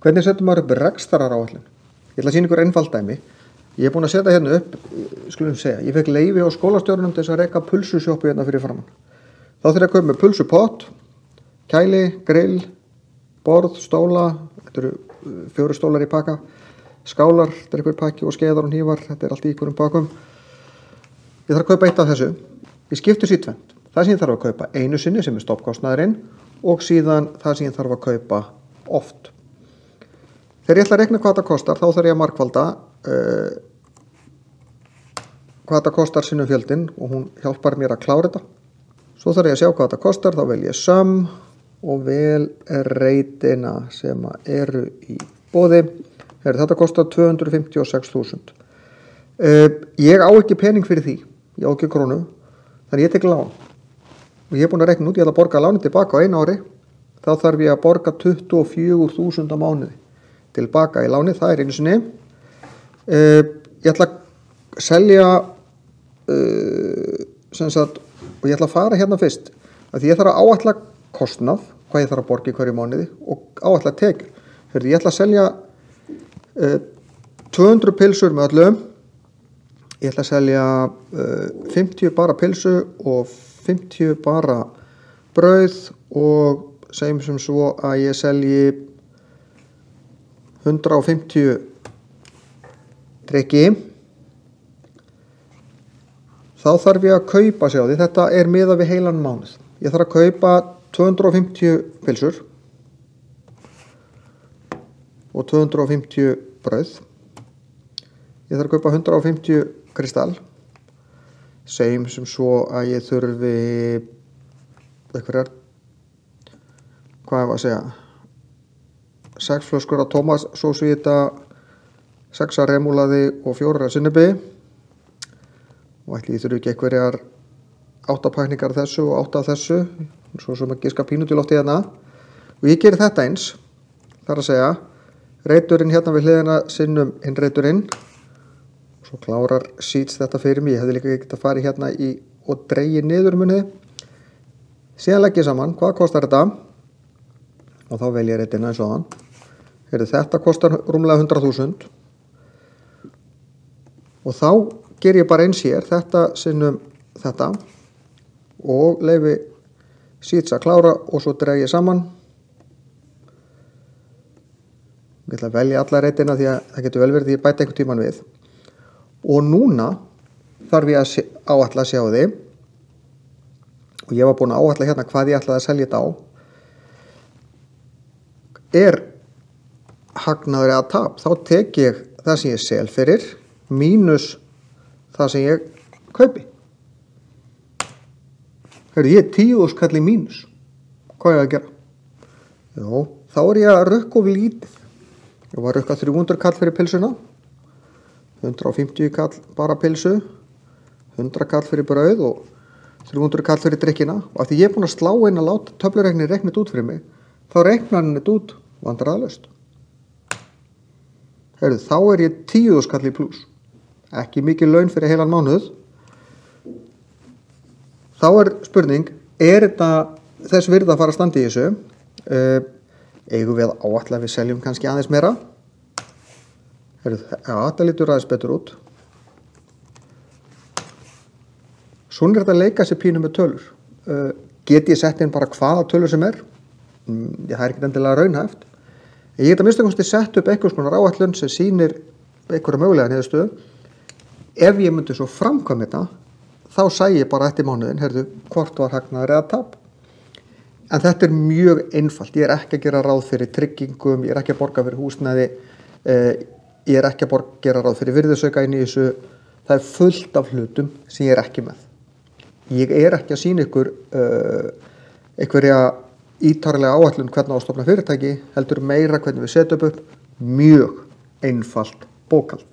Hvernig setur maður upp rekstraráætlun? Ég ætla að sýna ykkur einfalt dæmi. Ég búinn að setja hérna upp, skulum segja, ég fekk leyfi á skólastjórnum til þess að reka pulsusjoppu hérna fyrir framan. Þá þurfti að kaupa með pulsupott, kæli, grill, borð, stóla, þetta eru 4 stólar í pakka, skálar, þetta er einhver pakki og skeiðar og hnífar, þetta er allt í einhverjum pakkum. Ég þarf að kaupa eitt af þessu. Ég skipti þessu í tvennt. Það sem ég þarf að kaupa einu sinni sem er stoppkostnaðurinn og síðan það sem ég þarf að kaupa oft. Þegar ég ætla að reikna hvað þetta kostar, þá þarf ég að markvalda hvað þetta kostar sinnum fjöldin og hún hjálpar mér að klára þetta. Svo þarf ég að sjá hvað þetta kostar, þá vel ég sum og vel reytina sem eru í boði. Þetta kostar 256.000. Ég á ekki pening fyrir því, ég á ekki krónu, þannig ég tek lán. Og ég er búinn að reikna út, ég ætla að borga lánin tilbaka á 1 ári, þá þarf ég að borga 24.000 á mánuði tilbaka í láni, það er einu sinni. Ég ætla að selja, og ég ætla að fara hérna fyrst, að því ég þarf að áætla kostnað, hvað ég þarf að borga í hverju mánuði og áætla tekjur. Ég ætla að selja 200 pylsur með öllum, ég ætla að selja 50 bara pylsu og 50 bara brauð og segjum sem svo að ég selji 150 drykki. Þá þarf ég að kaupa, sjá því, þetta er miðað við heilan mánuð. Ég þarf að kaupa 250 pylsur og 250 brauð. Ég þarf að kaupa 150 kristall. Segjum sem svo að ég þurfi einhverjar, hvað var að segja, 6 flöskur af tómatsósu í þetta, 6 remúlaði og 4 sinnebi. Og ætli ég þurfi ekki einhverjar 8 pakningar þessu og 8 þessu, svo sem að giska pínu til lofti hérna. Og ég geri þetta eins, þar að segja, reiturinn hérna við hliðina sinnum hinn reiturinn. Svo klárar Sheets þetta fyrir mig, ég hefði líka getað farið hérna í og dregið niður munið. Síðan legg ég saman, hvað kostar þetta? Og þá vel ég reitina eins og þann. Þetta kostar rúmlega 100.000. Og þá ger ég bara eins hér, þetta sinnum þetta og leyfi Sheets að klára og svo dreg ég saman. Ég ætla að velja alla reitina því að það getur vel verið því ég bæti einhvern tíman við. Og núna þarf ég að áætla að sjá því og ég var búinn að áætla hérna hvað ég ætlaði að selja þetta á. Er hagnaður eða tap, þá tek ég það sem ég sel fyrir mínus það sem ég kaupi. Ég er 10.000 kall í mínus. Hvað er ég að gera? Jó, þá er ég að rukka of lítið. Ég var að rukka 300 kall fyrir pylsuna. 150 kall bara pylsu, 100 kall fyrir brauð og 300 kall fyrir drykkina. Og af því ég er búinn að slá inn að láta töflureiknir reikna þetta út fyrir mig, þá reiknar hann þetta út vandræðalaust. Þá er ég 10.000 kall í plús. Ekki mikið laun fyrir heilan mánuð. Þá er spurning, er þetta þess virði að fara að standa í þessu? Eigum við að áætla að við seljum kannski aðeins meira? Þetta lítur aðeins betur út. Svona er þetta að leika sér pínu með tölur. Get ég sett inn bara hvaða tölur sem er? Það er ekki endilega raunhæft. Ég get að minnsta kosti sett upp einhvers konar áætlun sem sýnir einhverja mögulega niðurstöðu. Ef ég myndi svo framkvæma þetta, þá sæi ég bara eftir mánuðin, hvort var hagnaður eða tap. En þetta er mjög einfalt. Ég er ekki að gera ráð fyrir tryggingum, ég er ekki að borga fyrir húsnæði, ég er ekki að gera ráð fyrir virðisauka inn í þessu. Það er fullt af hlutum sem ég er ekki með. Ég er ekki að sýna ykkur einhverja ítarlega áætlun hvernig á að stofna fyrirtæki, heldur meira hvernig við setjum upp mjög einfalt bókhald.